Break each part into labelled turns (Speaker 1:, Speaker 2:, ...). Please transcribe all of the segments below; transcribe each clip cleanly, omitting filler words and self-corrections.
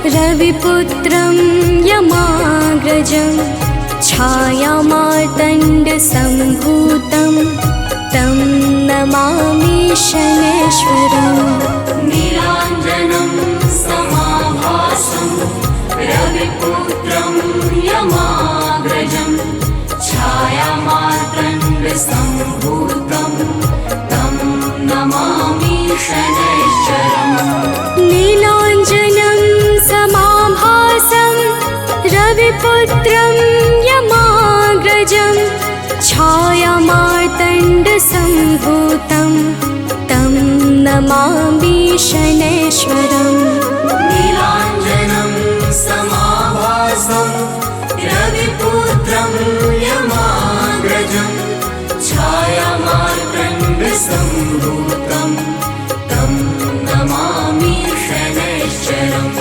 Speaker 1: रविपुत्रं यमाग्रजं छायामार्तण्डसम्भूतं तं नमामि शनैश्वरम्।
Speaker 2: नीलाञ्जनं समाभासं रविपुत्रं यमाग्रजं छायामार्तण्डसम्भूतं तं नमामि शनैश्वरम्।
Speaker 1: नीलाञ्जनं समाभासं रविपुत्रं यमाग्रजं छायामार्तण्डसम्भूतं तं नमामि शनैश्वरम्।
Speaker 2: नीलाञ्जनं समाभासं रविपुत्रं यमाग्रजं छायामार्तण्डसम्भूतं तं नमामि शनैश्वरम्।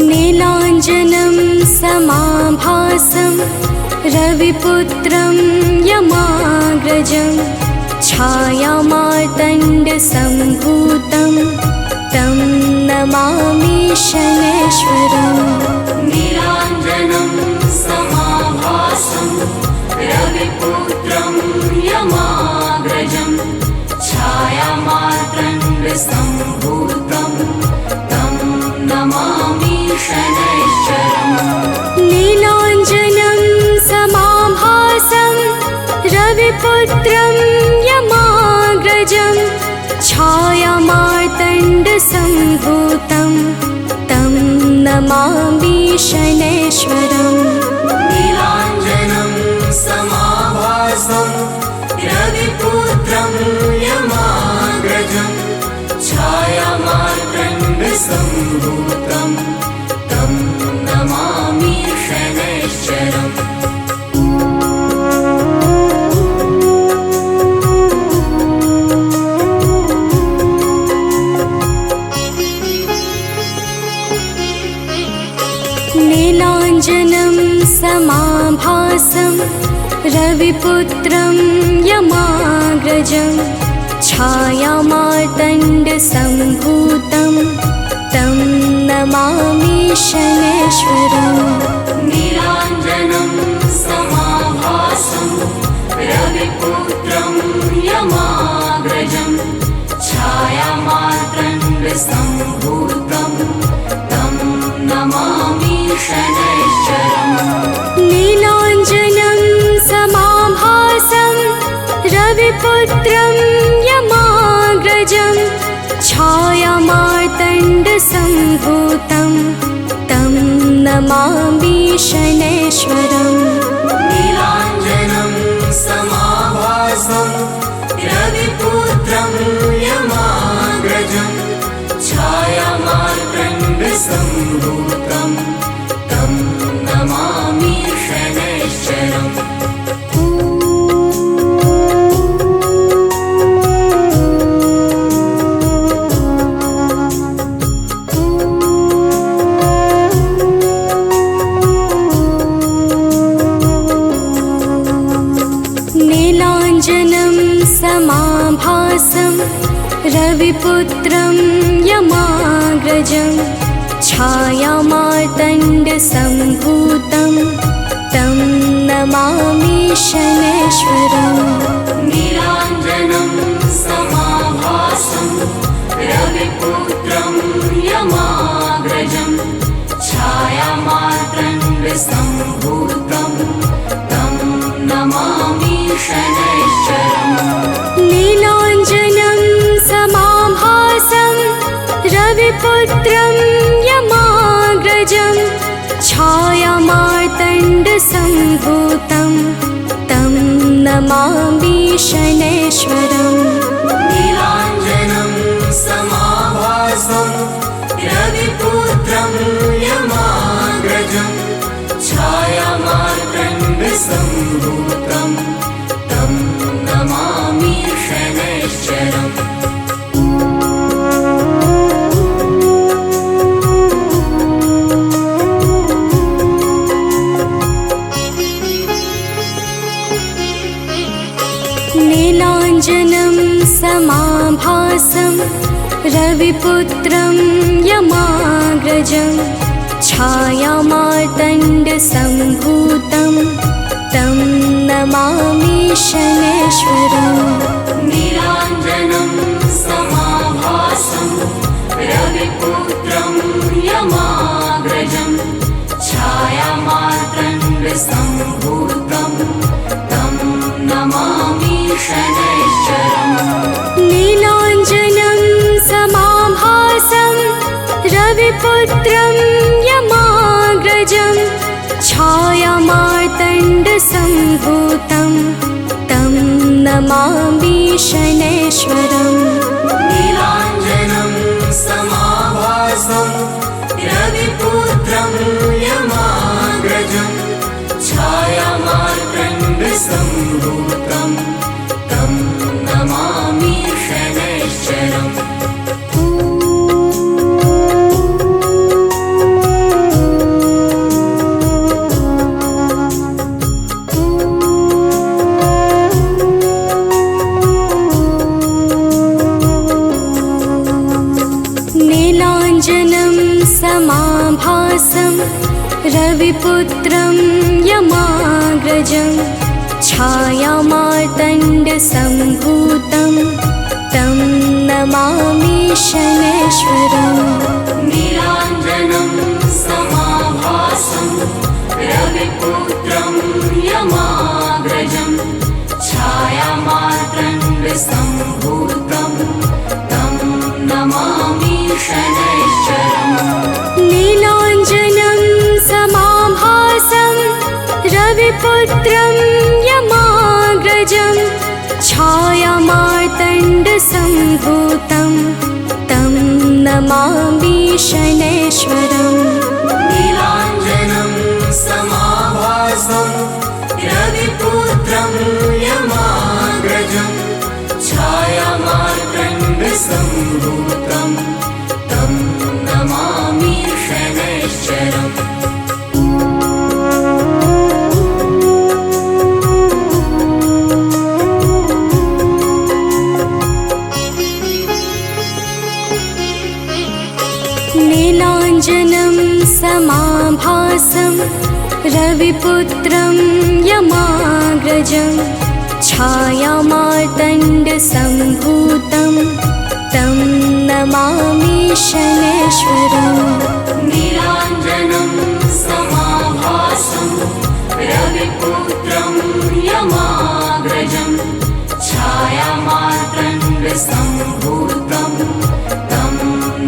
Speaker 1: नीलाञ्जनं समाभासं रविपुत्रं यमाग्रजं छायामार्तण्डसम्भूतं तं नमामि शनैश्वरम्।
Speaker 2: नीलाञ्जनं समाभासं रविपुत्रं यमाग्रजं छायामार्तण्डसम्भूतं तं नमामि शनैश्वरम्।
Speaker 1: नीलाञ्जनं समाभासं रविपुत्रं यमाग्रजं छायामार्तण्डसम्भूतं तं नमामि शनैश्वरम्।
Speaker 2: नीलाञ्जनं समाभासं रविपुत्रं यमाग्रजं छायामार्तण्डसम्भूतं तं नमामि शनैश्वरम्।
Speaker 1: नीलाञ्जनं समाभासं रविपुत्रं यमाग्रजं छायामार्तण्डसम्भूतं तं नमामि शनैश्वरम्।
Speaker 2: नीलाञ्जनं समाभासं रविपुत्रं यमाग्रजं छायामार्तण्डसम्भूतं तं नमामि शनैश्वरम्।
Speaker 1: नीलाञ्जनं समाभासं रविपुत्रं यमाग्रजं छायामार्तण्डसम्भूतं तं नमामि शनैश्वरम्।
Speaker 2: नीलाञ्जनं समाभासं रविपुत्रं यमाग्रजं छायामार्तण्डसम्भूतं तं नमामि शनैश्वरम्।
Speaker 1: नीलाञ्जनं समाभासं रविपुत्रं यमाग्रजं छायामार्तण्डसम्भूतं तं नमामि शनैश्वरम्।
Speaker 2: नीलाञ्जनं समाभासं रविपुत्रं यमाग्रजं छायामार्तण्डसम्भूतं तं नमामि शनैश्वरम्।
Speaker 1: नीलाञ्जनं समाभासं रविपुत्रं यमाग्रजं छायामार्तण्डसम्भूतं तं नमामि शनैश्वरम्।
Speaker 2: नीलाञ्जनं समाभासं रविपुत्रं यमाग्रजं छायामार्तण्डसम्भूतं तं नमामि शनैश्वरम्।
Speaker 1: रविपुत्रं यमाग्रजं छायामार्तण्डसम्भूतं तं नमामि शनैश्वरम्।
Speaker 2: नीलाञ्जनं समाभासं रविपुत्रं यमाग्रजं छायामार्तण्डसम्भूतं तं नमामि शनैश्वरम्।
Speaker 1: नीलाञ्जनं समाभासं रविपुत्रं यमाग्रजं छायामार्तण्डसम्भूतं तं नमामि शनैश्वरम्।
Speaker 2: नीलाञ्जनं समाभासं रविपुत्रं यमाग्रजं छायामार्तण्डसम्भूतं तं नमामि शनैश्वरम्।
Speaker 1: नीलाञ्जनं समाभासं रविपुत्रं यमाग्रजं छायामार्तण्डसम्भूतं तं नमामि शनैश्वरम्।
Speaker 2: नीलाञ्जनं समाभासं रविपुत्रं यमाग्रजं छायामार्तण्डसम्भूतं तं नमामि शनैश्वरम्।
Speaker 1: नीलाञ्जनं समाभासं रविपुत्रं यमाग्रजं छायामार्तण्डसम्भूतं तं नमामि शनैश्वरम्।
Speaker 2: नीलाञ्जनं समाभासं रविपुत्रं यमाग्रजं छायामार्तण्डसम्भूतं तं नमामि शनैश्वरम्।
Speaker 1: नीलाञ्जनं समाभासं रविपुत्रं यमाग्रजं छायामार्तण्डसम्भूतं तं नमामि शनैश्वरम्।
Speaker 2: नीलाञ्जनं समाभासं रविपुत्रं यमाग्रजं छायामार्तण्डसम्भूतं तं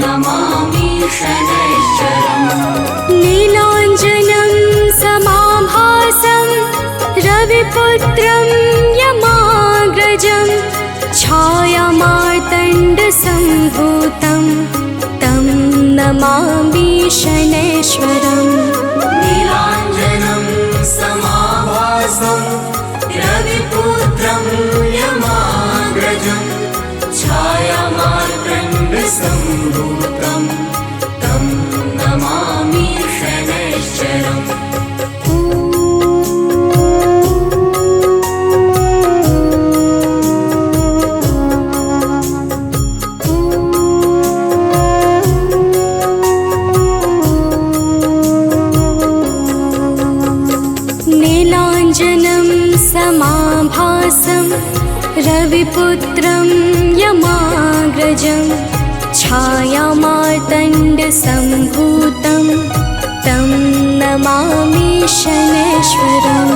Speaker 2: नमामि शनैश्वरम्।
Speaker 1: नीलाञ्जनं समाभासं रविपुत्रं यमाग्रजं छायामार्तण्डसम्भूतं तं नमामि शनैश्वरम्।
Speaker 2: नीलाञ्जनं समाभासं रविपुत्रं यमाग्रजं छायामार्तण्डसम्भूतं तं नमामि शनैश्वरम्।
Speaker 1: नीलाञ्जनं समाभासं रविपुत्रं यमाग्रजं छायामार्तण्डसम्भूतं तं नमामि शनैश्वरम्।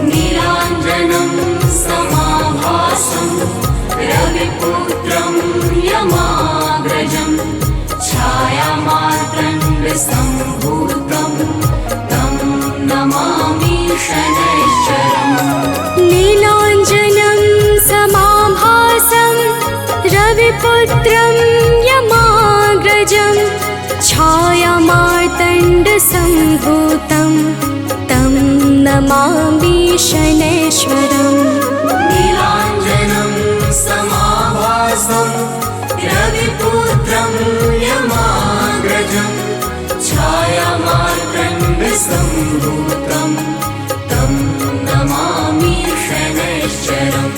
Speaker 2: नीलाञ्जनं समाभासं रविपुत्रं यमाग्रजं छायामार्तण्डसम्भूतं तं नमामि शनैश्वरम्।
Speaker 1: नीलाञ्जनं समाभासं रविपुत्रं यमाग्रजं छायामार्तण्डसम्भूतं तं नमामि शनैश्वरम्।
Speaker 2: नीलाञ्जनं समाभासं रविपुत्रं यमाग्रजं छायामार्तण्डसम्भूतं तं नमामि शनैश्वरम्।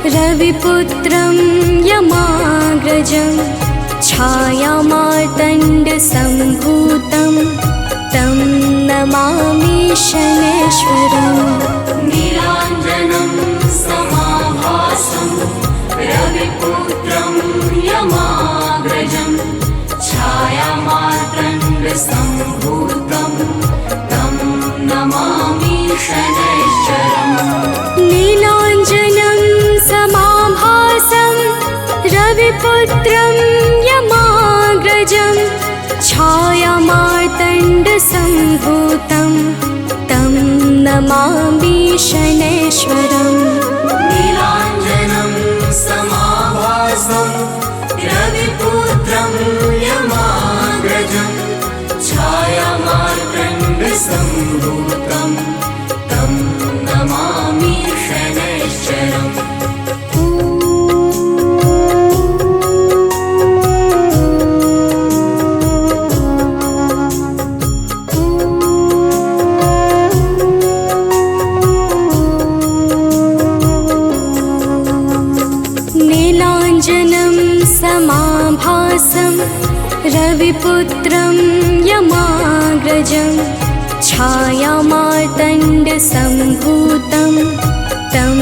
Speaker 1: रविपुत्रं यमाग्रजं छायामार्तण्डसम्भूतं तं नमामि शनैश्वरम्।
Speaker 2: नीलाञ्जनं समाभासं रविपुत्रं यमाग्रजं छायामार्तण्डसम्भूतं तं नमामि शनैश्वरम्।
Speaker 1: नीलाञ्जनं समाभासं रविपुत्रं यमाग्रजं छायामार्तण्डसम्भूतं तं नमामि शनैश्वरम्।
Speaker 2: नीलाञ्जनं समाभासं रविपुत्रं यमाग्रजं छायामार्तण्डसम्भूतं तं नमामि शनैश्वरम्।
Speaker 1: नीलाञ्जनं समाभासं रविपुत्रं यमाग्रजं छायामार्तण्डसम्भूतं तं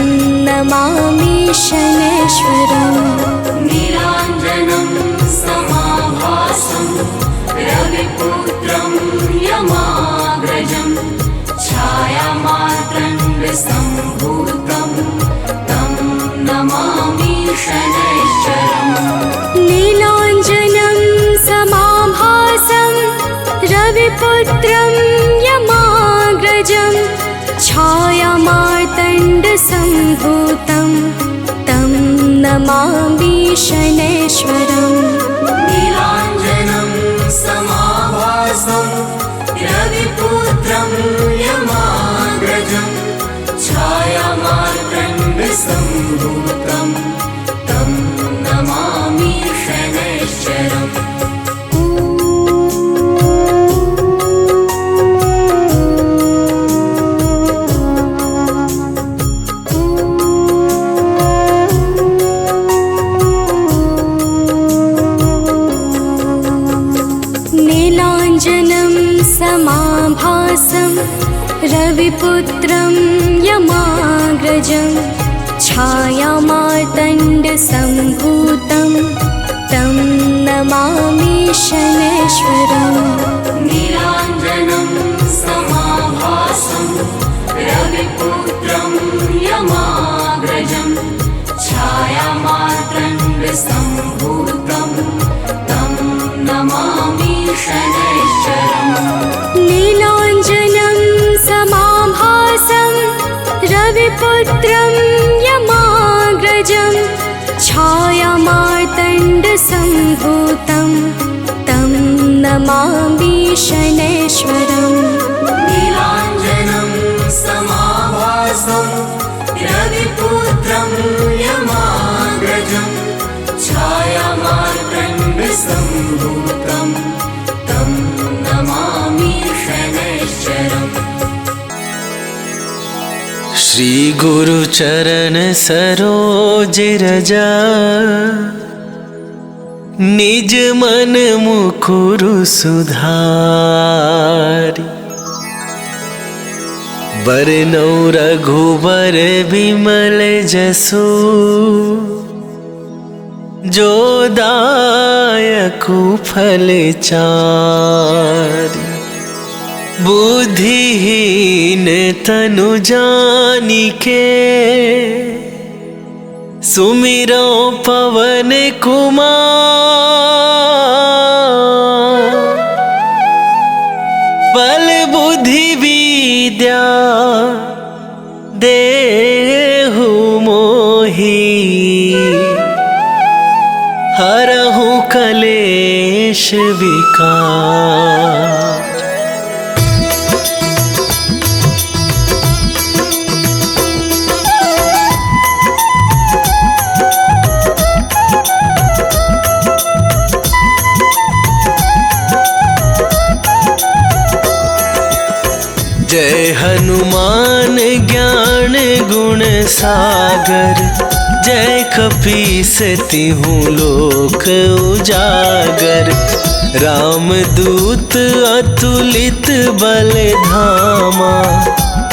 Speaker 1: नमामि शनैश्वरम्।
Speaker 2: नीलाञ्जनं समाभासं रविपुत्रं यमाग्रजं छायामार्तण्डसम्भूतं तं नमामि शनैश्वरम्।
Speaker 1: नीलाञ्जनं समाभासं रविपुत्रं यमाग्रजं छायामार्तण्डसम्भूतं तं नमामि शनैश्वरम्।
Speaker 2: नीलाञ्जनं समाभासं रविपुत्रं यमाग्रजं छायामार्तण्डसम्भूतं तं नमामि शनैश्वरम्।
Speaker 1: नीलाञ्जनं समाभासं रविपुत्रं यमाग्रजं छायामार्तण्डसम्भूतं तं नमामि शनैश्वरम्।
Speaker 2: नीलाञ्जनं समाभासं रविपुत्रं यमाग्रजं छायामार्तण्डसम्भूतं तं नमामि शनैश्वरम्।
Speaker 1: नीलाञ्जनं समाभासं रविपुत्रं यमाग्रजं छायामार्तण्डसम्भूतं तं नमामि शनैश्वरम्।
Speaker 2: नीलाञ्जनं समाभासं रविपुत्रं यमाग्रजं छायामार्तण्डसम्भूतं तं नमामि शनैश्वरम्।
Speaker 3: श्री गुरु चरण सरोज रजा निज मन मुकुरु सुधारी। बरनौ रघुबर बिमल जसु जो दायकु फल चारि। बुद्धिहीन तनु जानिके सुमिरो पवन कुमार। बल बुद्धि विद्या देहु मोहि हरहु कलेश विकार। जय हनुमान ज्ञान गुण सागर जय कपीसती हूँ लोक उजागर। रामदूत अतुलित बल धामा,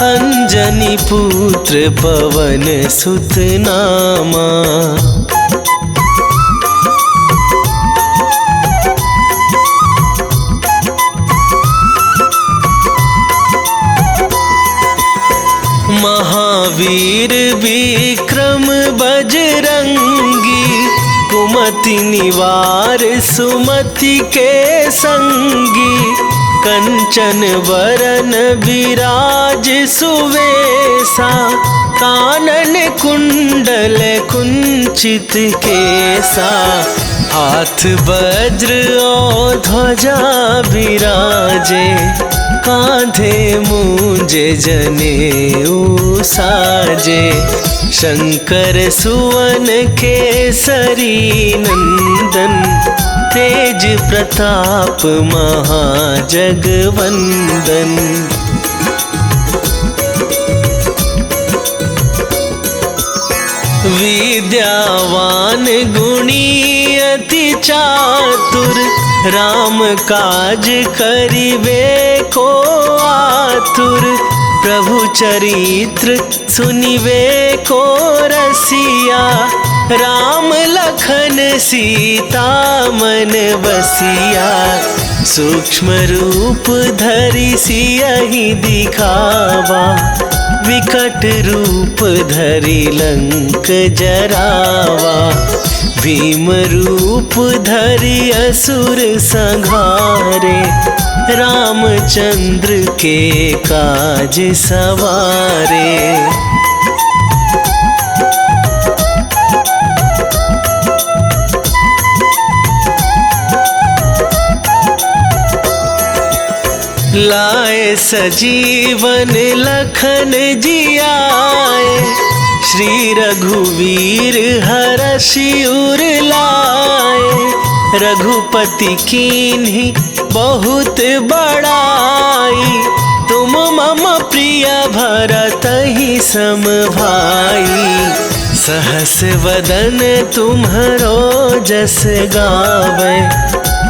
Speaker 3: अंजनी पुत्र पवन सुत नामा। महावीर विक्रम बजरंगी, कुमति निवार सुमति के संगी। कंचन वरन विराज सुवेसा, कानन कुंडल कुंचित केसा। हाथ वज्र और ध्वजा विराजे, कांधे मूंजे जनेऊ साजे। शंकर सुवन केसरी नंदन, तेज प्रताप महाजगवंदन। विद्यावान गुणी अति चातुर, राम काज करिबे को आतुर। प्रभु चरित्र सुनिबे को रसिया, राम लखन सीता मन बसिया। सूक्ष्म रूप धरि सियहि दिखावा, विकट रूप धरि लंक जरावा। भीम रूप धरि असुर संहारे, रामचंद्र के काज सवारे। लाए सजीवन लखन जियाए, श्री रघुवीर हरषि उर लाए। रघुपति कीन्ही बहुत बड़ाई, तुम मम प्रिय भरतहि सम भाई। सहस वदन तुम्हरो जस गावे,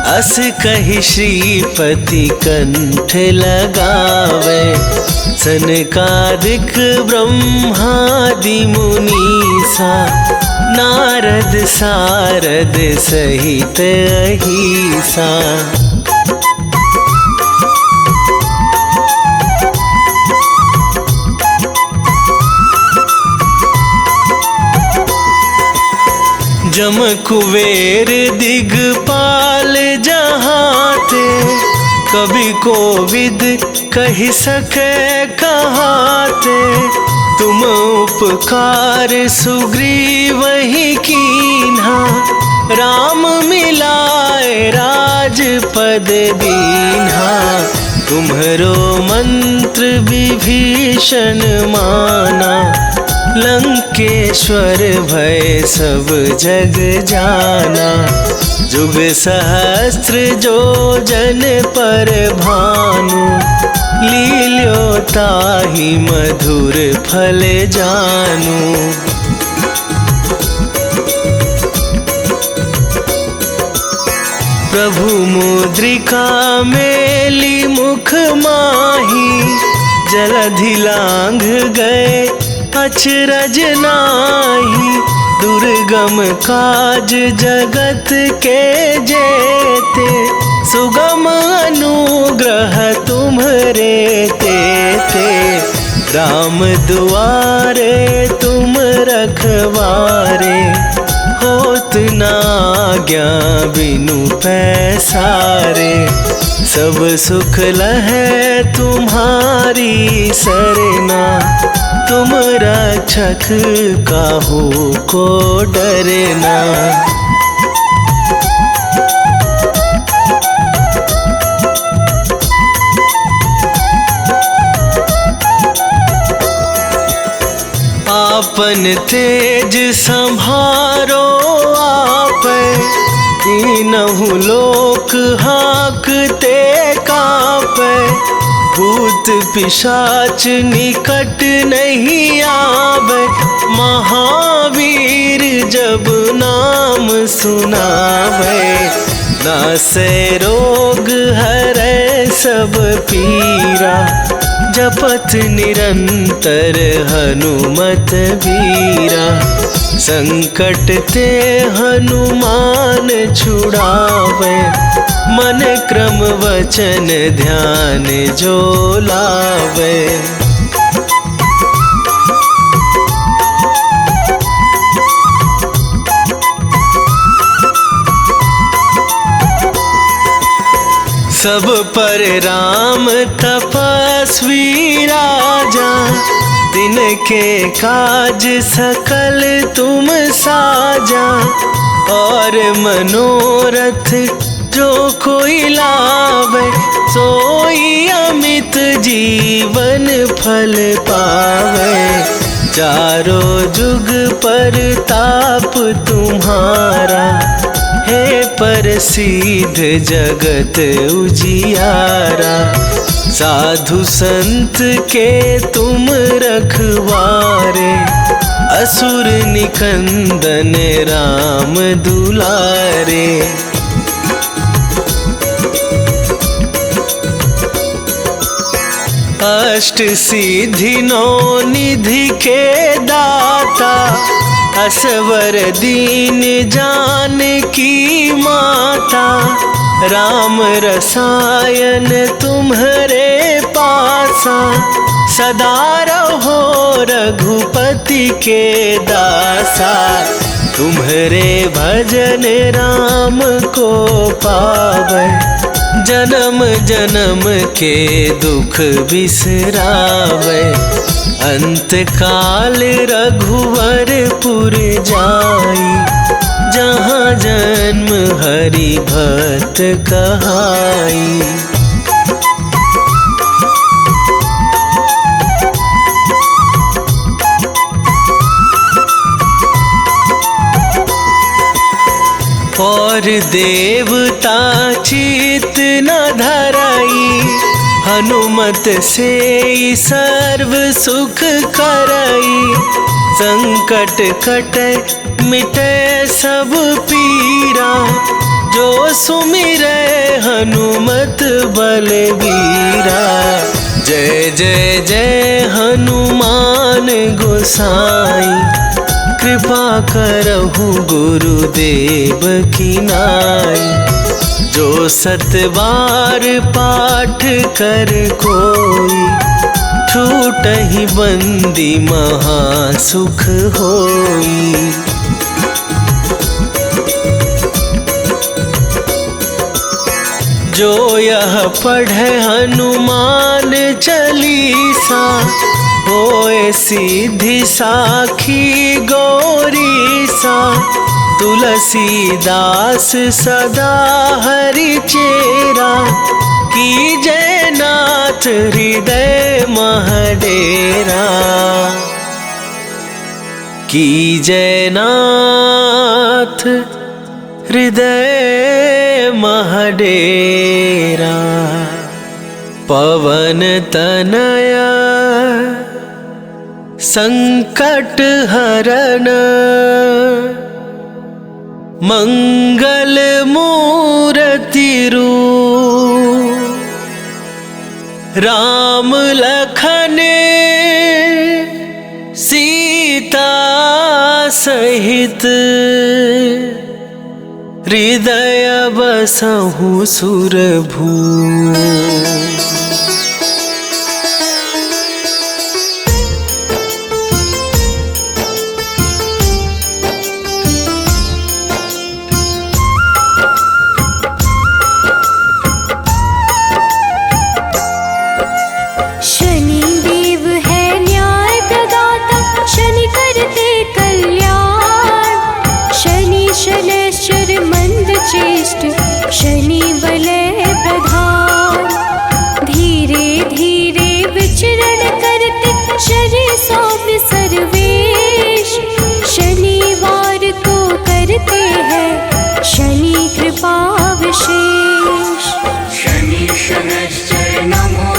Speaker 3: अस कहि श्रीपति कंठ लगावे। सनकादिक ब्रह्मादि मुनीसा, नारद सारद सहित अहिसा। जम कुबेर दिगपाल जहाते, कवि कोविद कहि सके कहाते। तुम उपकार सुग्रीवहि कीन्हा, राम मिलाए राजपद दीन्हा। तुम्हरो मंत्र विभीषण माना, लंकेश्वर भय सब जग जाना। जुग सहस्त्र जो जन पर भानु, लील्यो ताहि मधुर फल जानू। प्रभु मुद्रिका मेली मुख माही, जलधि लांघ गए अचरज नाहि। दुर्गम काज जगत के जेते, सुगम अनुग्रह तुम्हरे तेते। राम दुआरे तुम रखवारे, होत न आज्ञा बिनु पैसारे। सब सुख लहै तुम्हारी सरना, तुम रक्षक काहू को डरना। आपन तेज संभारो आप, तीनहु लोक हाँकते कांपे। भूत पिशाच निकट नहीं आवे, महावीर जब नाम सुनावे। नासे रोग हरै सब पीरा, जपत निरंतर हनुमत वीरा। संकट ते हनुमान छुड़ावे, मन क्रम वचन ध्यान जो लावे। सब पर राम तपस्वी राजा, दिन के काज सकल तुम साजा। और मनोरथ जो कोई लावे, सोई अमित जीवन फल पावे। चारों जुग पर ताप तुम्हारा, हे प्रसिद्ध जगत उजियारा। साधु संत के तुम रखवारे, असुर निकंदन राम दुलारे। अष्ट सिद्धि नौ निधि के दाता, असवर दीन जानकी माता। राम रसायन तुम्हारे पासा, सदा रहो रघुपति के दासा। तुम्हारे भजन राम को पावे, जन्म जन्म के दुख बिसरावे। अंत काल रघुवरपुर जाई, जहाँ जन्म हरि भक्त कहाई। और देवता चित न धराई, हनुमत से सर्व सुख करई। संकट कटे मिटे सब पीरा, जो सुमिरै हनुमत बलबीरा। जय जय जय हनुमान गोसाई, कृपा करहु गुरुदेव की नाई। जो सतबार पाठ कर कोई, छूटहि बंदी महासुख होई। जो यह पढ़े हनुमान चालीसा, होए सिद्धि साखी गौरीसा। तुलसीदास सदा हरि चेरा, कीजय नाथ हृदय महडेरा। कीजय नाथ हृदय महडेरा। पवन तनया संकट हरण, मंगल मूर्ति रूप। राम लखन सीता सहित, हृदय बसहु सुरभूप।
Speaker 1: शनि वलय प्रधान, धीरे धीरे विचरण करते शरीर सौम्य सर्वेश। शनिवार को करते हैं शनि कृपा विशेष।
Speaker 2: शनि शनैश्चर नमो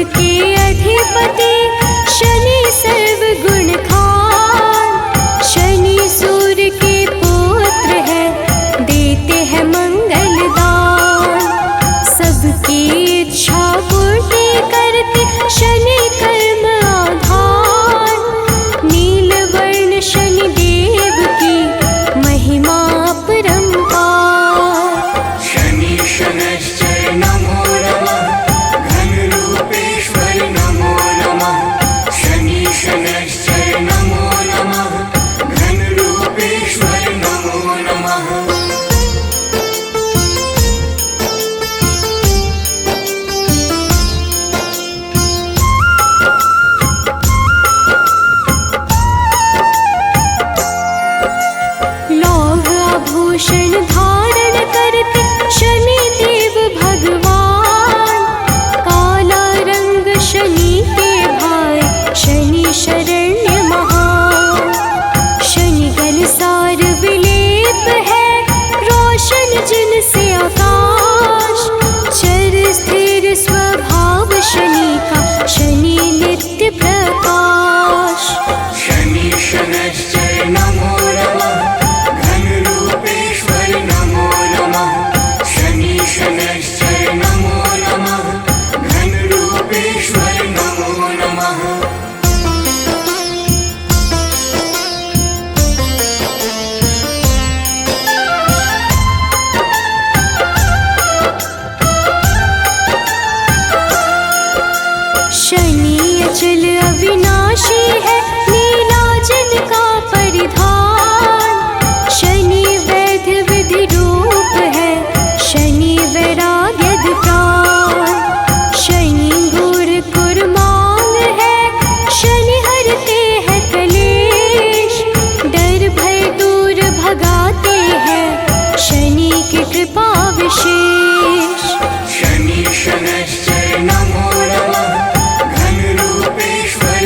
Speaker 1: के अधिपति शनि सर्व गुण खान। शनि सूर्य के पुत्र है, देते हैं मंगल दान। सबकी इच्छा पूर्ति करते शनि कर्म आधार। नीलवर्ण शनि देव की महिमा अपरंपार।
Speaker 2: शनि शनैश्चर नमो नमः, घनरूपेश्वर नमो नमः। शनि शनैश्चर नमो नमः, घनरूपेश्वर नमो नमः।
Speaker 1: लौह आभूषण धारण करते शनि देव भगवान। काला रंग शनि के भाई, शनि शरण्य महान। शनि गलसार विलेप है, रोशन जिनसे आकाश। चर स्थिर स्वभाव शनि का, शनि नित्य प्रकाश।
Speaker 2: शनि शनैश्चर नमो नमः, घनरूपेश्वर नमो नमः। शनि शनैश्चर नमो नमः, घनरूपेश्वर नमो नमः।
Speaker 1: शनि अचल अविनाशी है, नीलाजन का परिधान। शनि वैद्य विधि रूप है, शनि वैराग्य प्राण। शनि गुर कुर्मांग है, शनि हरते हैं कलेश। डर भय दूर भगाते हैं, शनि की कृपा विशेष।
Speaker 2: शनि शनैश्चर नमो नमः, घनरूपेश्वर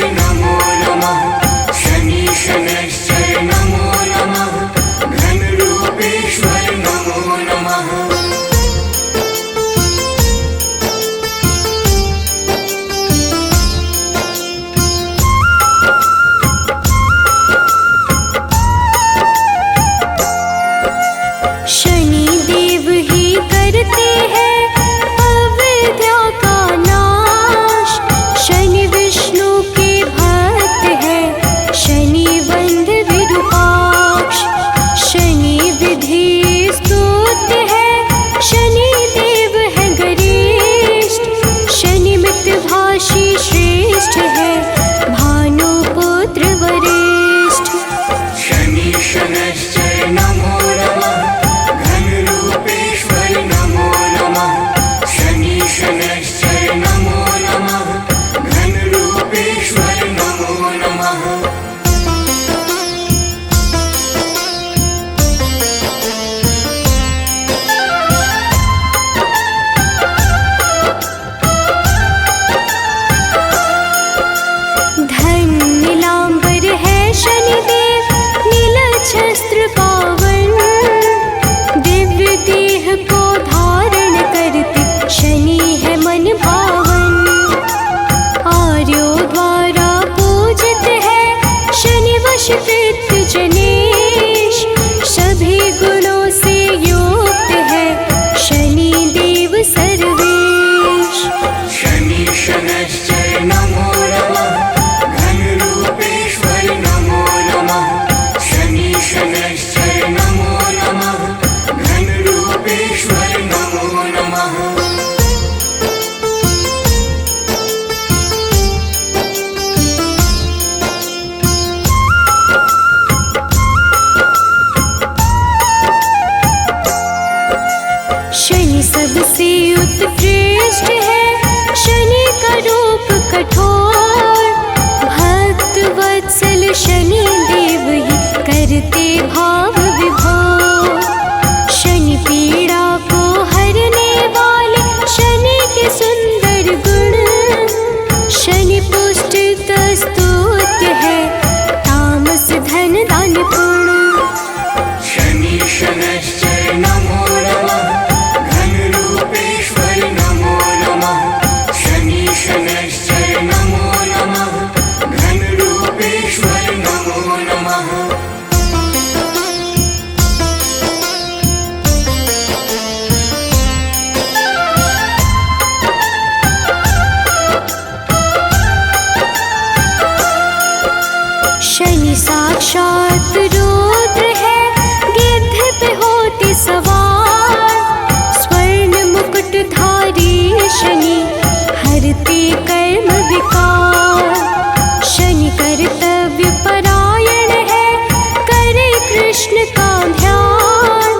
Speaker 1: साक्षात रुद्र है, गिद्ध पे होते सवार। स्वर्ण मुकुटधारी शनि, हरते कर्म विकार। शनि कर्तव्य परायण है, करे कृष्ण का ध्यान।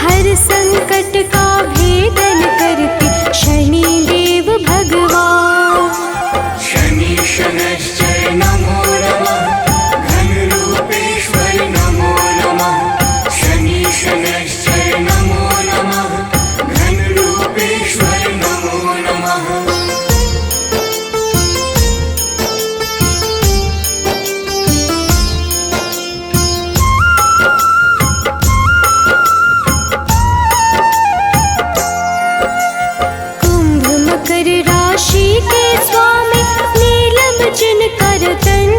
Speaker 1: हर संकट का भेदन करते शनि देव भगवान।
Speaker 2: शनि शनैश्चर नमो नमः, घनरूपेश्वर नमो नमः। शनि शनैश्चर नमो नमः, घनरूपेश्वर नमो नमः।
Speaker 1: कुंभ मकर राशि के स्वामी, नीलम जिनकर तन।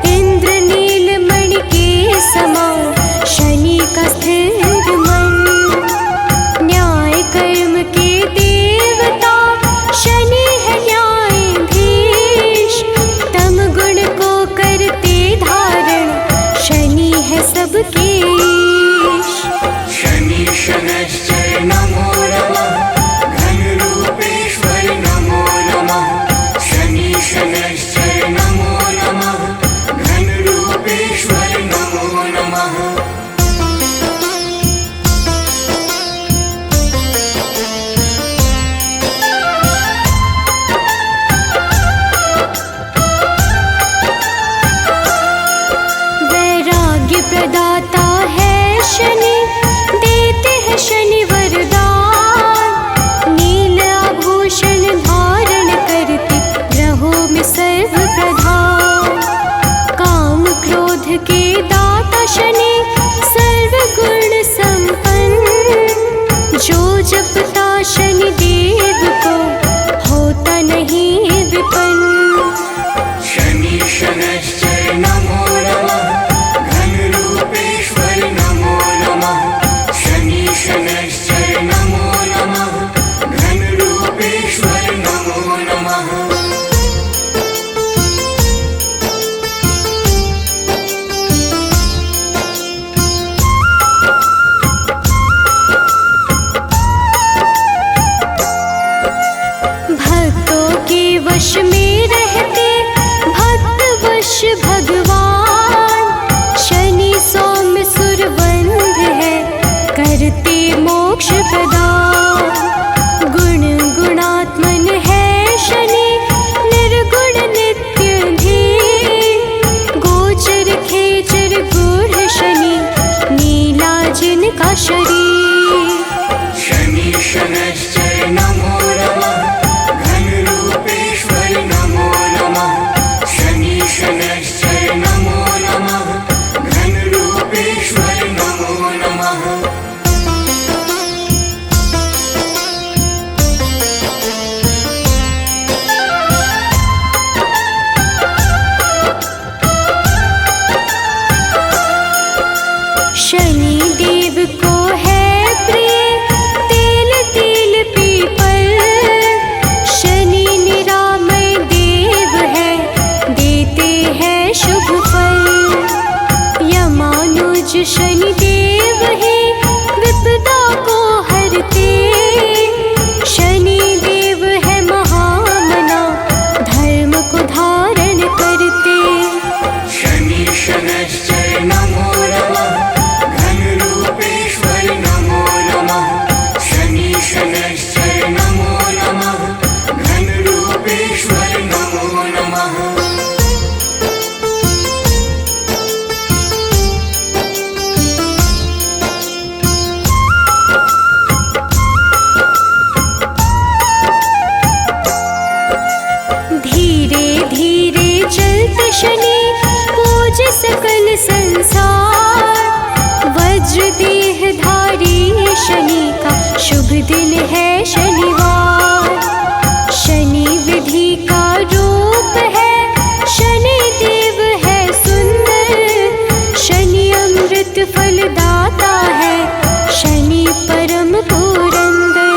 Speaker 1: इंद्र नीलमणि के समान, शनि का स्थिर मन। न्याय कर्म के देवता, शनि है न्यायाधीश। तम गुण को करते धारण, शनि है सबके ईश।
Speaker 2: शनि शनैश्चर नमो नमः, घनरूपेश्वर नमो नमः। शनि शनैश्चर नमो नमः, घनरूपेश्वर नमो नमः।
Speaker 1: वैराग्य प्रदाता है शनि, देते हैं शनि वरदान। नील आभूषण धारण करते, ग्रहों में सर्व प्रधान। काम क्रोध के दाता शनि, सर्व गुण संपन्न। जो जपता शनि देव को, होता नहीं विपन्न।
Speaker 2: शनि शनैश्चर नमो नमः, घनरूपेश्वर नमो नमः। शनि शनैश्चर नमो नमः, घनरूपेश्वर नमो नमः।
Speaker 1: भक्तों के वश में रहते, भक्त वश भगवान। शनि सौम्य सुरवंध है, करते मोक्ष प्रदान। गुण गुणात्मन है शनि, निर्गुण नित्य धीर। गोचर खेचर गूढ़ शनि, नीला जिनका शरीर।
Speaker 2: शनि शनैश्चर नमो नमः, घनरूपेश्वर नमो नमः। शनि शनैश्चर नमो नमः, घनरूपेश्वर नमो नमः।
Speaker 1: शनि देव को है प्रिय, तेल तेल पीपल। शनि निरामय देव है, देते हैं शुभ फल। यमानुज शनि देव ही, विपदा को हरते। शनि देव है महामना, धर्म को धारण करते।
Speaker 2: शनि शनैश्चर नमो नमः, घनरूपेश्वर नमो नमः। शनि शनैश्चर नमो नमः, घनरूपेश्वर नमो नमः।
Speaker 1: धीरे धीरे चलते शनि, पूज सकल संसार। वज्र देह धारी शनि का, शुभ दिन है शनिवार। शनि विधि का रूप है, शनि देव है सुंदर। शनि अमृत फलदाता है, शनि परम पुरंदर।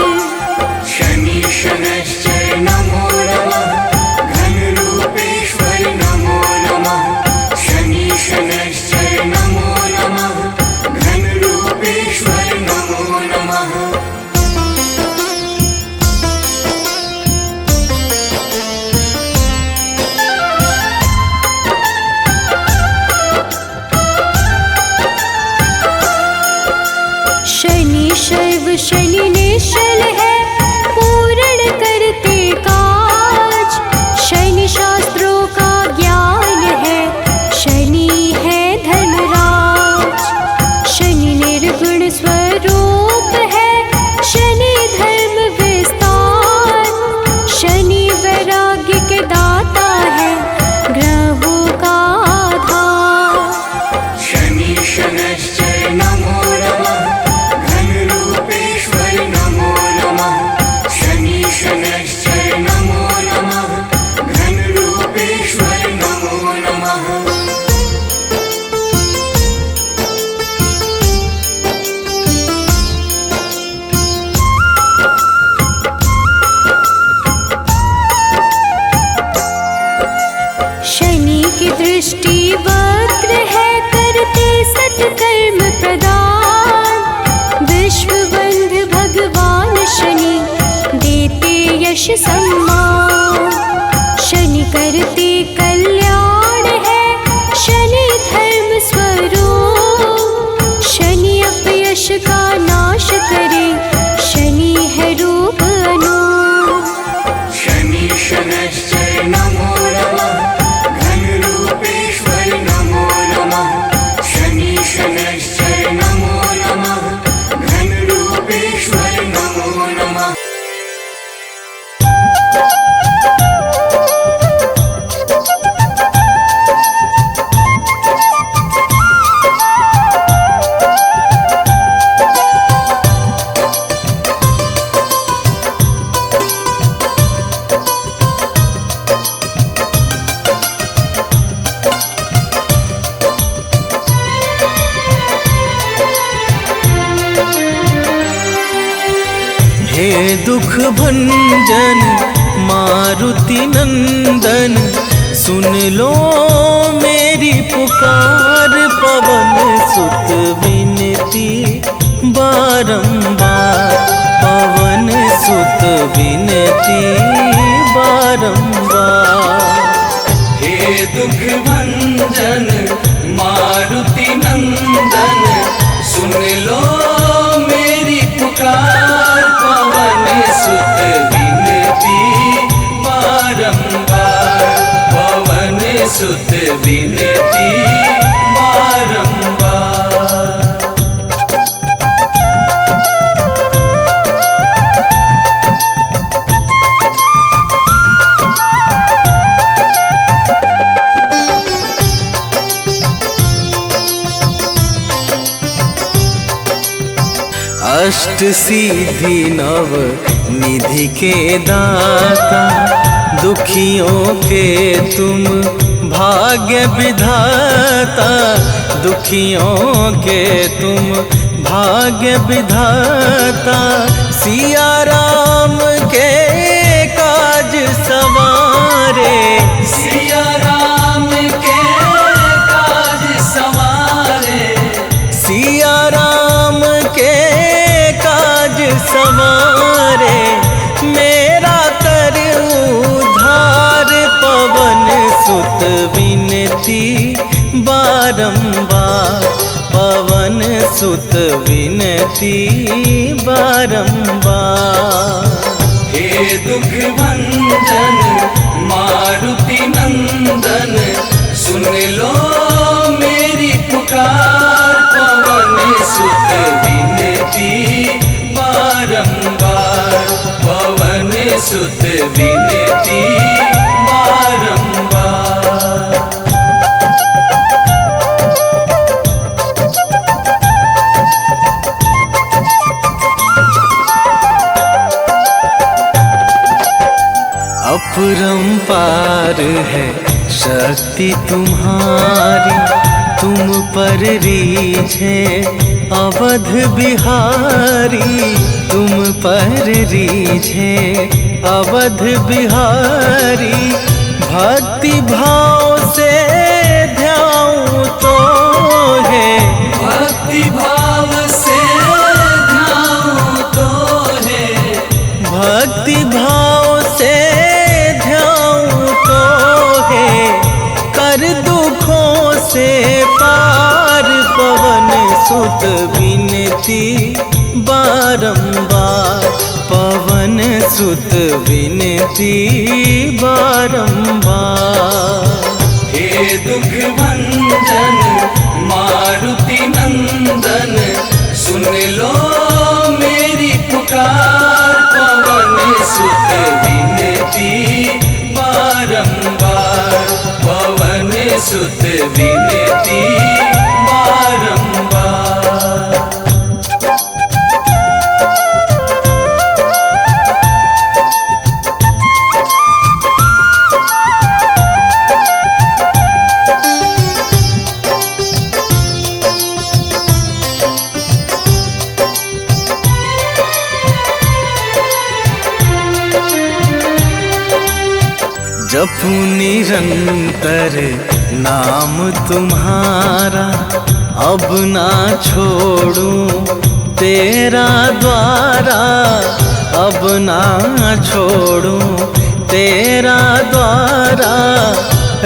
Speaker 2: शनि शनैश्चर नमो नमः, घनरूपेश्वर नमो नमः। शनि शनैश्चर
Speaker 1: सम्मान। शनि करते कल्याण है, शनि धर्म स्वरूप। शनि अपयश का नाश करे, शनि है रूप अनूप।
Speaker 2: शनि शनैश्चर नमो नमः, घनरूपेश्वर नमो नमः। शनि शनैश्चर नमो नमः, घनरूपेश्वर नमो नमः।
Speaker 3: हे दुख भंजन मारुति नंदन, सुन लो मेरी पुकार। पवन सुत विनती बारंबार, पवन सुत विनती बारंबार।
Speaker 4: हे दुख भंजन मारुति नंदन, सुन लो मेरी पुकार। पवन सुत विनती बारंबार, पवन सुत विनती बारंबार।
Speaker 3: अष्ट सिद्धि नव निधि के दाता, दुखियों के तुम भाग्य विधाता। दुखियों के तुम भाग्य विधाता, सिया राम के काज सवारे।
Speaker 4: सिया राम के काज सवारे,
Speaker 3: सिया राम के काज सवारे। मेरा कर उद्धार, पवन सुत विनती बारंबार, पवन सुत विनती बारंबार।
Speaker 4: हे दुख भंजन मारुति नंदन, सुन लो मेरी पुकार। पवन सुत विनती बारंबार, पवन सुत विनती बारंबार।
Speaker 3: अपरंपार है शक्ति तुम्हारी, तुम पर रीझे अवध बिहारी। तुम पर रीझे अवध बिहारी। भक्ति भाव से ध्याऊं तो है,
Speaker 4: भक्ति भाव से ध्याऊं तो है,
Speaker 3: भक्ति भाव से ध्याऊं तो है। कर दुखों से पार, पवन सुत विनती बारंबार, पवन सुत विनती बारंबार।
Speaker 4: हे दुख भंजन मारुति नंदन, सुन लो मेरी पुकार। पवन सुत विनती बारंबार, पवन सुत विनती बारंबार।
Speaker 3: जपू निरंतर नाम तुम्हारा, अब ना छोड़ूं तेरा द्वारा। अब ना छोड़ूं तेरा द्वारा।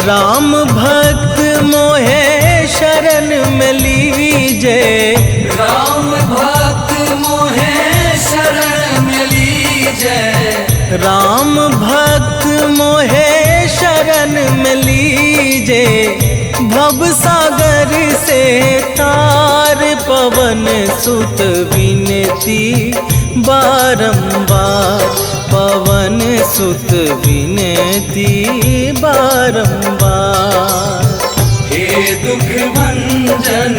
Speaker 3: राम भक्त मोहे शरण में लीजे,
Speaker 4: राम भक्त मोहे शरण में लीजे,
Speaker 3: राम भक्त मोहे शरण में लीजे। भव सागर से तार पवन सुत विनती बारंबार, पवन सुत विनती बारंबार।
Speaker 4: हे दुख भंजन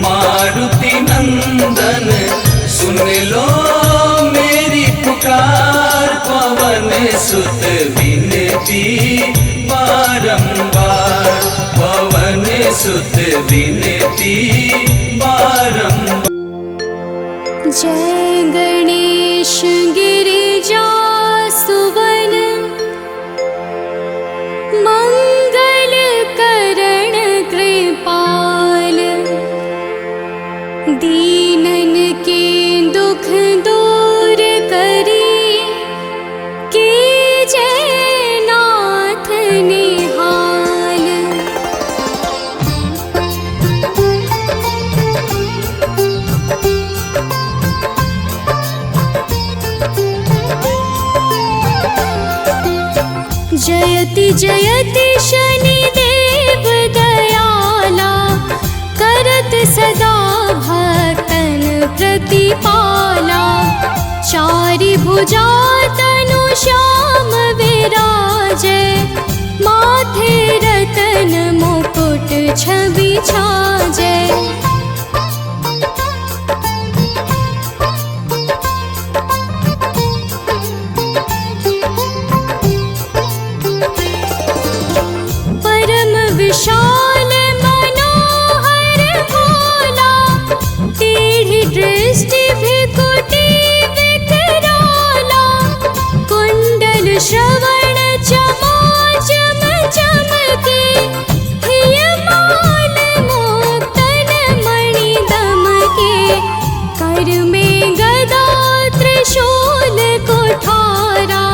Speaker 4: मारुति नंदन, सुन लो मेरी पुकार, पवन सुत विनती बारंबार, पवन सुत विनती बारंबार।
Speaker 1: जय गणेश गिरिजा सुवन, मंगल करण कृपाल। दीनन के दुख दूर करी, कीजे नाथ निहाल। जयति जयति शनिदेव दयाला, करत सदा भक्तन प्रतिपाला। चारि भुजा तनु श्याम विराजे, माथे रतन मुकुट छवि छाजे। विशाल मनोहर भोला, टेढ़ी दृष्टि भृकुटी विकराला। कुंडल श्रवण चमाचम चमके, हिय माल मुक्तन मणि दमके। कर में गदा त्रिशूल कुठारा,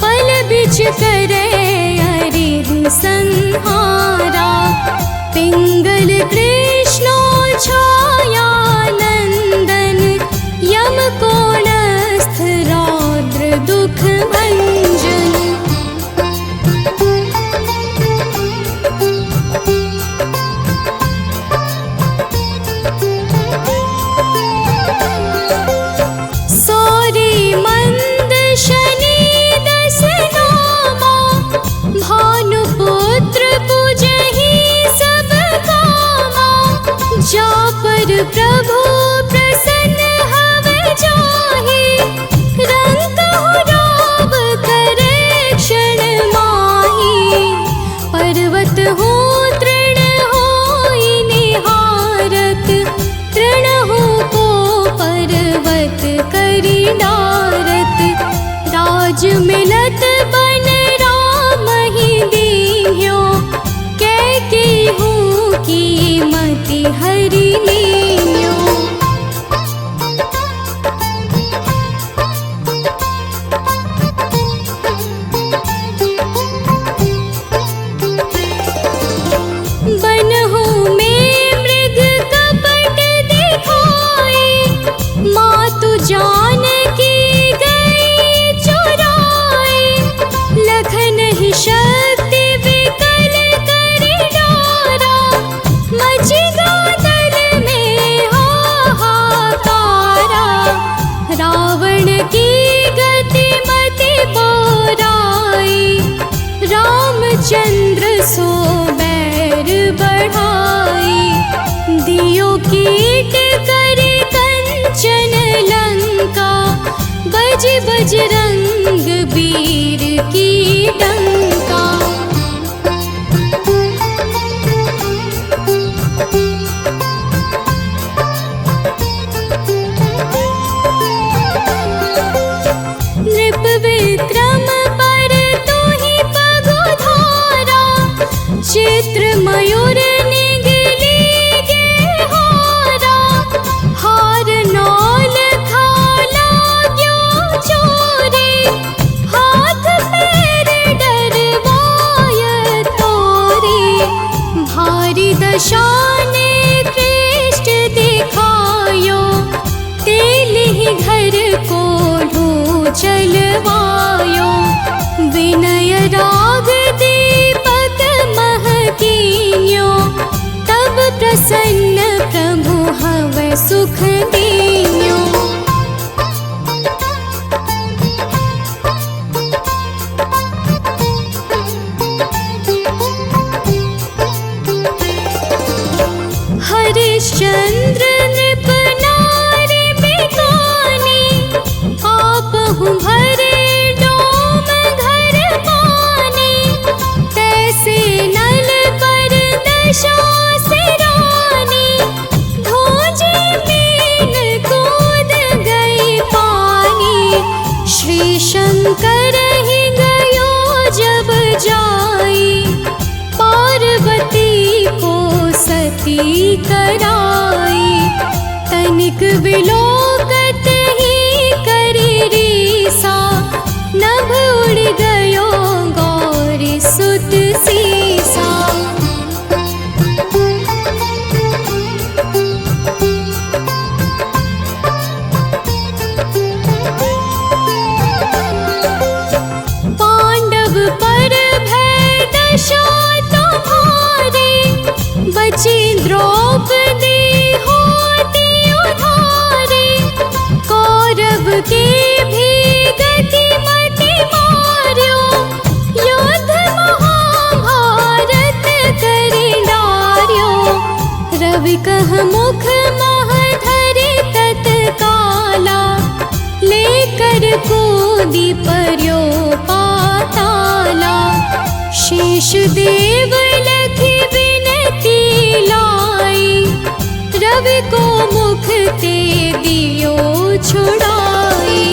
Speaker 1: पल बिच करे अरिहु संहारा। पिंगल कृष्णो छाया नंदन, यम कोणस्थ रौद्र दुख भंजन। सौरी मंद शनि दस नामा, भानुपुत्र पूजहि सब कामा। जा पर प्रभु प्रसन्न हव जाहि, रंकहु राव करे क्षण माहि। पर्वत हो तृण होई निहारत, तृणहु को पर्वत करि डारत। राज मिलत बन राम ही दीन्ह्यो, कैकेयी की मति हरि लीन्ह्यो। बनहु में मृग कपट दिखाए, मातु जानकी गई चुराए। लखन ही शक्ति विकल करि डारा, मचि गादल में हाहाकारा। रावण की गति मति बोराई, रामचंद्र सो बैर बढ़ाई। दियो कीट करे कंचन लंका, बज बजरंग वीर की डंका। नृप विक्रम पर तू ही पगुधारा, चित्र मयूर निगली गे हारा। हार नौल खाला ग्यो बुलवायो, विनय राग दीपक महकीन्यो, तब प्रसन्न प्रभु हवै सुख दीन्यो। हरिश्चंद्र नृप नारी बिकानी, आपहु भरे डोम घर पानी। तैसे नल पर दशा सिरानी, धोजे मीन कूद गई पानी। श्री शंकर ही गयो जब जाई, पार्वती को सती कराई। तनिक विलोकत ही करी रीसा, नभ उड़ गयो गौरी सुत सीसा। पांडव पर भय दशा तुम्हारी, बची द्रौपदी होती उधारी। कौरव के भी गति मति मार्यो, युद्ध महाभारत करि डार्यो। रवि कह मुख मह धरि तत्काला, लेकर कूदी पर्यो पाताला। शेष देव लखि विनती लाई, रवि को मुख ते दियो छुड़ाई।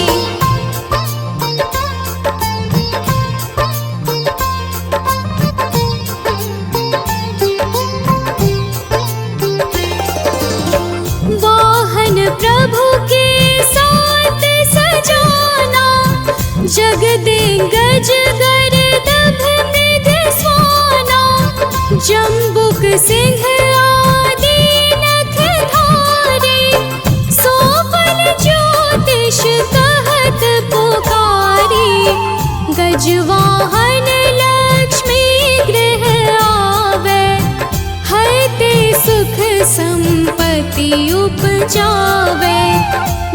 Speaker 1: वाहन प्रभु के साथ सजाना, जग दे गज गर्दभ मृग स्वाना। जम्बुक सिंह आदि नख धारे, सोफल ज्योतिष कहत पुकारी। गजवाहन लक्ष्मी गृह आवे, हरते सुख संपत्ति उपजावे।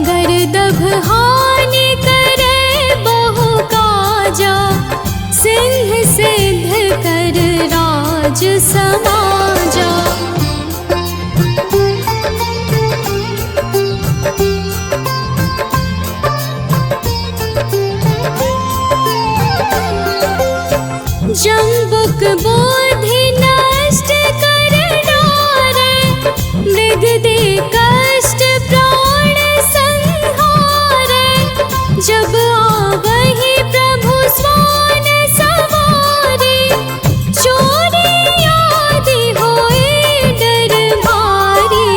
Speaker 1: गर्दभ हानि करे बहु काजा, सिंह सिद्ध कर राज समाजा। जम्बुक बोधि नष्ट कर डारे, मृग दे कष्ट प्राण संहारे। जब आवहि प्रभु स्वान सवारी, चोरी आदि होए डर भारी।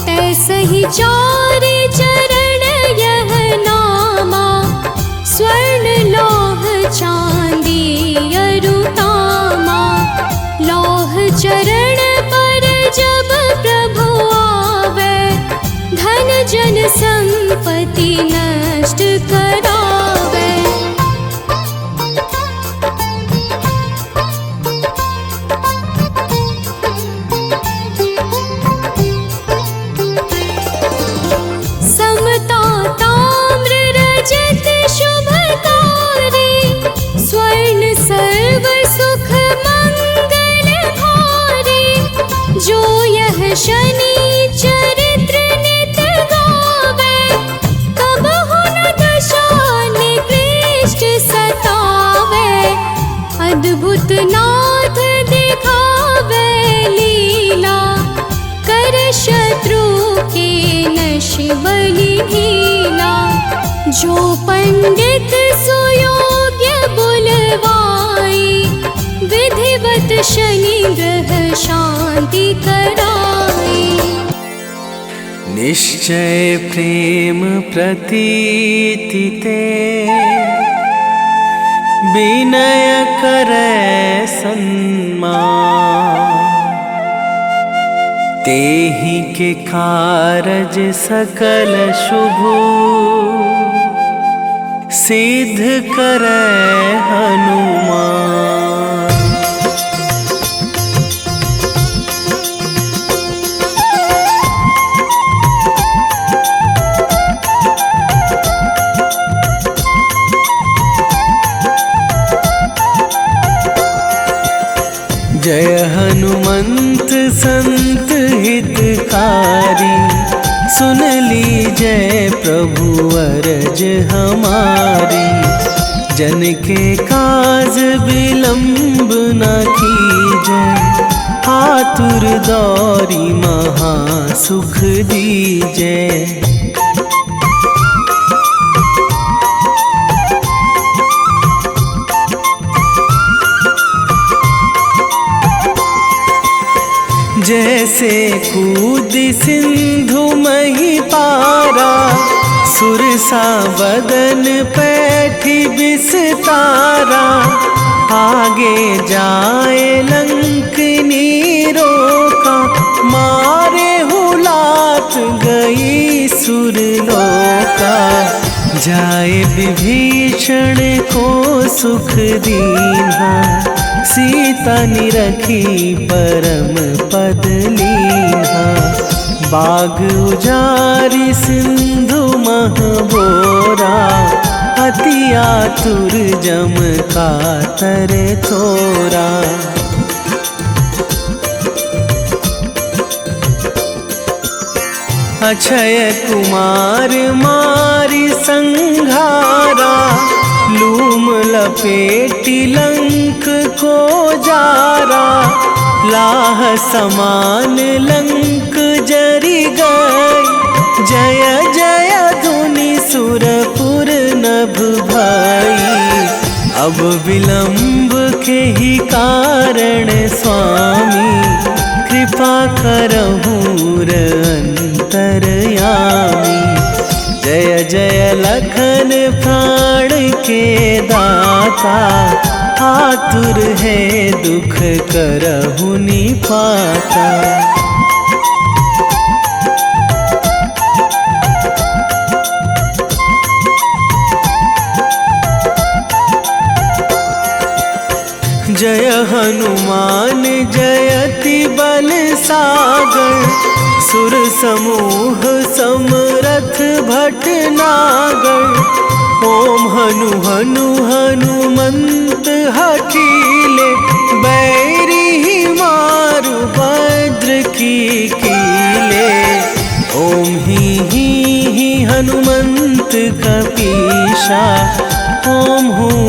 Speaker 1: तैसहि चारि चरण यह नामा, स्वर्ण लौह चांदी अरुतामा। लौह चरण पर जब प्रभु आवे, धन जन संपत्ति नष्ट करावे। समता ताम्र रजत शुभकारी, स्वर्ण सर्व सुख मंगल भारी। जो यह शनि चरित्र नित गावे, कबहु न दशा निकृष्ट सतावे। अद्भुत नाथ दिखावे लीला, कर शत्रु के नश बलि ढीला। जो पंडित सुयोग्य बुलवाई, विधिवत शनि ग्रह शांति कराई।
Speaker 3: निश्चय प्रेम प्रतीति ते, विनय करे सन्मान। तेहि के कारज सकल शुभ, सिद्ध करे हनुमान। जय हनुमंत संत हितकारी, सुन लीजय प्रभु अरज हमारी। जन के काज विलंब न कीजय, आतुर दौरी महा सुख दीजय। जैसे कूद सिंधु मही पारा, सुरसा बदन पैठी बिस्तारा। आगे जाए लंकनी रोका, मारे हुलात गई सुरलोका। जाए विभीषण को सुख दीन्हा, सीता निरखी परम पद लीन्हा। बाग उजारी सिंधु महबोरा, अति आतुर जम कातर थोरा। अक्षय कुमार मारी संघारा, लूम लपेटी लंक को जारा। लाह समान लंक जरी गई, जय जय धुनि सुरपुर नभ भई। अब विलंब के ही कारण स्वामी, कृपा करहु अंतरयामी। जय जय लखन प्राण के दाता, आतुर है दुख करहु निपाता। जय हनुमान जयति बल सागर, सुर समूह समरथ भटनागर। ओम हनु हनु हनुमंत हठीले, बैरी मारु भद्र की कीले। ओम ही हनुमंत कपीशा, ओम हूँ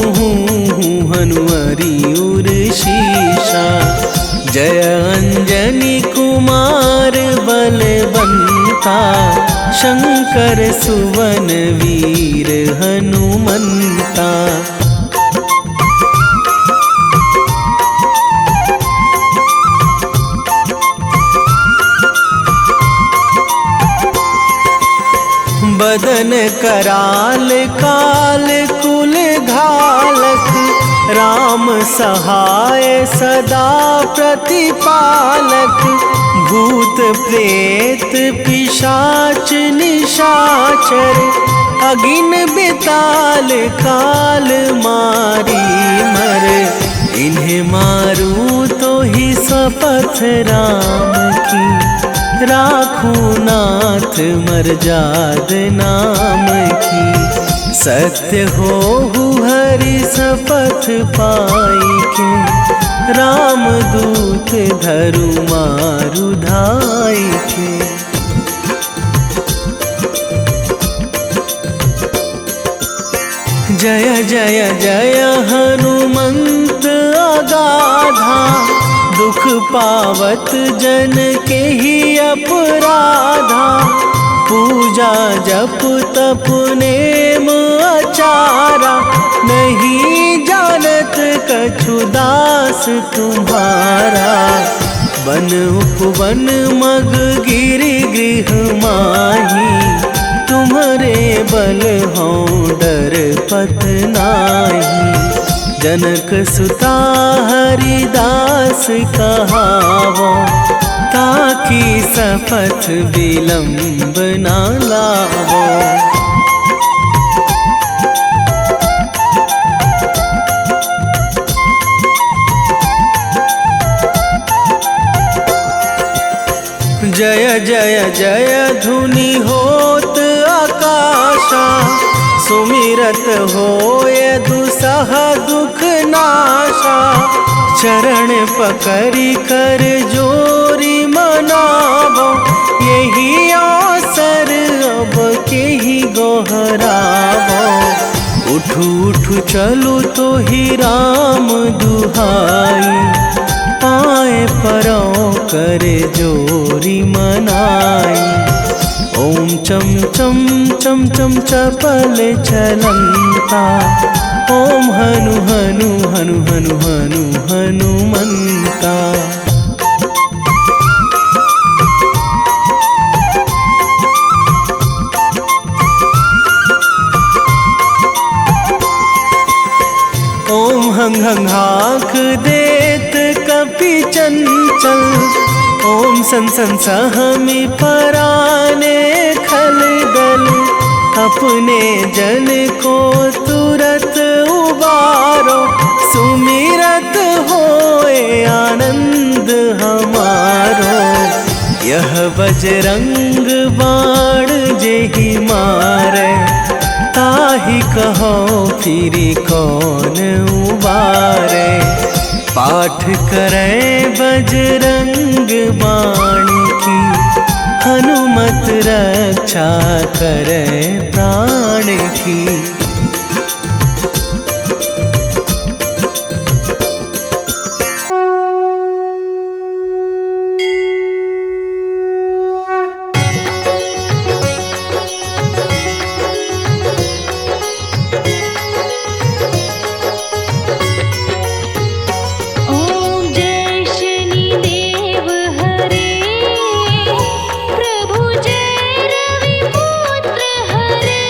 Speaker 3: हनुमरी उर शीशा। जय अंजनी कुमार बलवंता, शंकर सुवन वीर हनुमंता। बदन कराल काल कुल घालक, राम सहाय सदा प्रतिपालक। भूत प्रेत पिशाच निशाचर, अगिन बिताल काल मारी मर। इन्हें मारू तो ही शपथ राम की, राखूं नाथ मर्याद नाम की। सत्य हो हरि शपथ पाई के, राम दूत धरु मारु धाई के। जय जय जय हनुमंत अगाधा, दुख पावत जन के ही अपराधा। पूजा जप तप नेम आचारा, नहीं जानत कछु दास तुम्हारा। बन उपवन मग गिरि गृह माही, तुम्हारे बल हों डर पत नाही। जनक सुता हरिदास कहावो, ताकि शपथ विलंब ना लावो। जय जय जय धुनि होत आकाशा, सुमिरत होय दुसह दुख नाशा। चरण पकड़ी कर जोरी मनावो, यही अवसर अब के ही गोहरावो। उठू उठू चलो तो ही राम दुहाई, पाए परों करे जोरी मनाई। ओम चम चम चम चम चपल चलंता, ओम हनु हनु हनु हनु हनु हनुमंता। ओम हंग हंग हाक देत कपि चंचल, ओम सन सन सहमी पराने खल दल। अपने जन को तुरत उबारो, सुमिरत होए आनंद हमारो। यह बजरंग बाण जेहि मारे, ताहि कहो फिरी कौन उबारे। पाठ करें बजरंग बाण की, हनुमत रक्षा करें प्राण की।
Speaker 1: ओम जय शनिदेव हरे, प्रभु जय रविपुत्र हरे।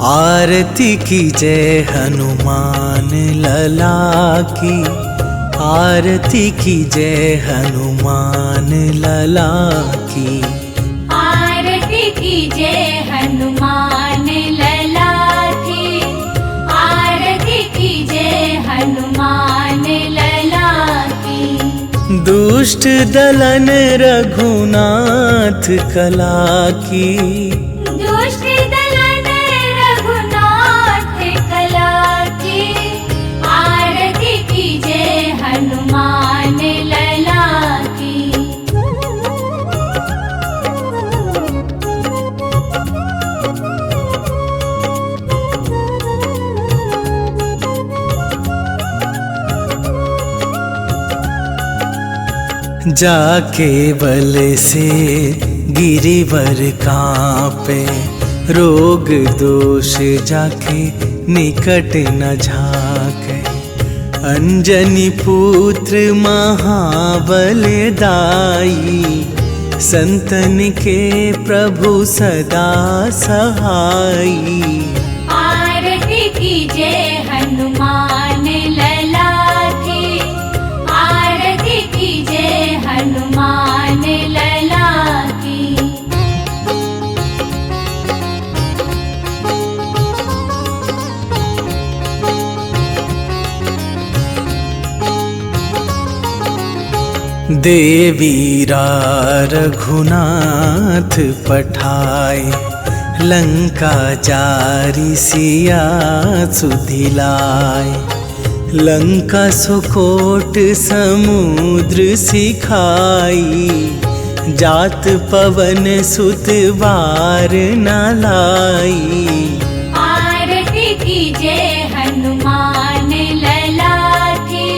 Speaker 3: आरती की जय हनुमान लला की, आरती की जय हनुमान लला की,
Speaker 1: आरती की जय हनुमान लला की, आरती की जय हनुमान लला की।
Speaker 3: दुष्ट दलन रघुनाथ कला की,
Speaker 1: दुष्ट दलन रघुनाथ कला की, आरती की जय हनुमान लला की।
Speaker 3: जाके बल से गिरिवर कांपे, रोग दोष जाके निकट न झाके। अंजनी पुत्र महाबल दाई, संतन के प्रभु सदा सहाई।
Speaker 1: आरती की जय हनुमान लला की, आरती की जय हनुमान लला की।
Speaker 3: देवीरा रघुनाथ पठाए, लंका जारी सिया सुधिलाए। लंका सुकोट समुद्र सिखाई, जात पवन सुत बार न लाई।
Speaker 1: आरती की जय हनुमान लला की,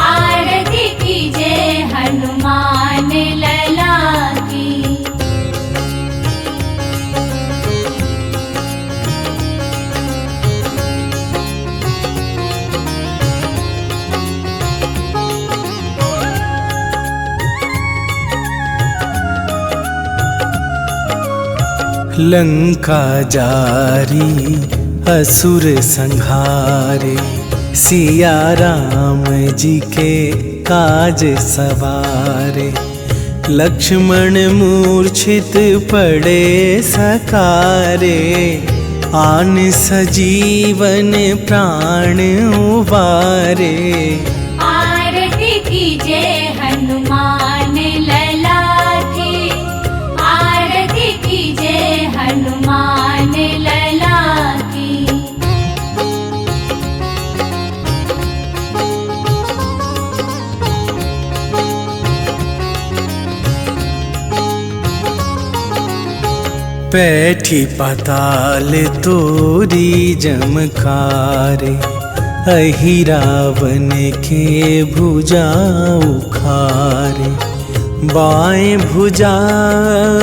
Speaker 1: आरती की जय हनुमान लला की।
Speaker 3: लंका जारी असुर संहारे, सिया राम जी के काज सवारे। लक्ष्मण मूर्छित पड़े सकारे, आन सजीवन प्राण उबारे।
Speaker 1: आरती की जय हनुमान लला की, आरती की जय हनुमान लला की।
Speaker 3: बैठी पाताल तोरी जमकारे, अहि रावण के भुजा उखारे। बाएं भुजा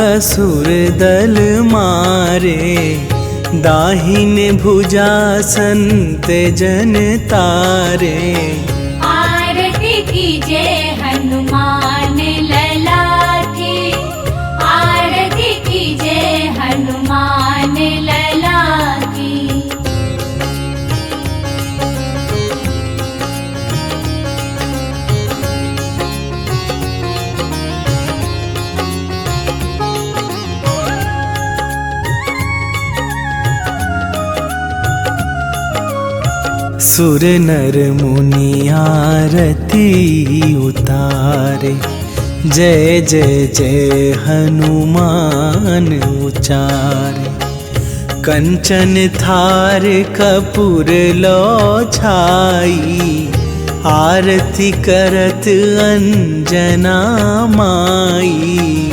Speaker 3: असुर दल मारे, दाहिन भुजा संत जन तारे।
Speaker 1: आरती की जय हनुमान लला की, आरती की जय हनुमान लला की।
Speaker 3: सुर नर मुनि आरती उतारे, जय जय जय हनुमान उचारे। कंचन थार कपूर लो छाई, आरती करत अंजना माई।